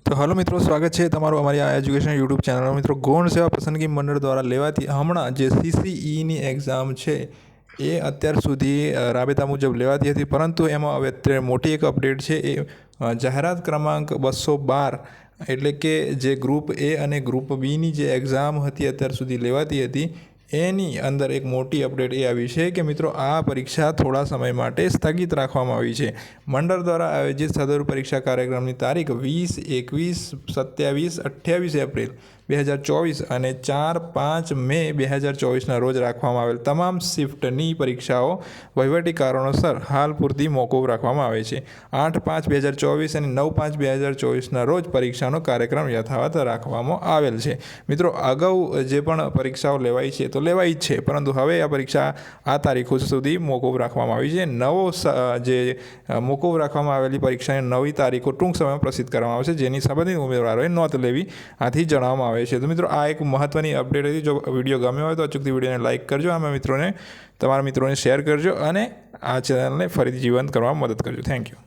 તો હલો મિત્રો, સ્વાગત છે તમારું અમારી આ એજ્યુકેશન યુટ્યુબ ચેનલ મિત્રો. ગૌણ સેવા પસંદગી મંડળ દ્વારા લેવાતી હમણાં જે CCEની એક્ઝામ છે એ અત્યાર સુધી રાબેતા મુજબ લેવાતી હતી, પરંતુ એમાં હવે અત્યારે મોટી એક અપડેટ છે. એ જાહેરાત ક્રમાંક 212 એટલે કે જે ગ્રુપ એ અને ગ્રુપ બીની જે એક્ઝામ હતી અત્યાર સુધી લેવાતી હતી એની અંદર એક મોટી અપડેટ એ આવી છે કે મિત્રો આ પરીક્ષા થોડા સમય માટે સ્થગિત રાખવામાં આવી છે. મંડળ દ્વારા આયોજિત સદર પરીક્ષા કાર્યક્રમની તારીખ 20, 21, 27, 28 એપ્રિલ 2024 અને 4, 5 મે 2024ના રોજ રાખવામાં આવેલ તમામ શિફ્ટની પરીક્ષાઓ વહીવટી કારણોસર હાલ પૂરતી મોકૂફ રાખવામાં આવે છે. 8, 5, 2024 અને 9, 5, 2024ના રોજ પરીક્ષાનો કાર્યક્રમ યથાવત રાખવામાં આવેલ છે. મિત્રો, અગાઉ જે પણ પરીક્ષાઓ લેવાઈ છે તો લેવાઈ જ છે, પરંતુ હવે આ પરીક્ષા આ તારીખો સુધી મોકૂફ રાખવામાં આવી છે. જે મોકૂફ રાખવામાં આવેલી પરીક્ષાની નવી તારીખો ટૂંક સમયમાં પ્રસિદ્ધ કરવામાં આવશે, જેની સંબંધિત ઉમેદવારોએ નોંધ લેવી આથી જણાવવામાં આવે છે. તો મિત્રો, આ એક મહત્ત્વની અપડેટ હતી. જો વિડીયો ગમ્યો હોય તો અચૂકથી વિડીયોને લાઇક કરજો, તમારા મિત્રોને શેર કરજો અને આ ચેનલને ફરીથી જીવંત કરવામાં મદદ કરજો. Thank you.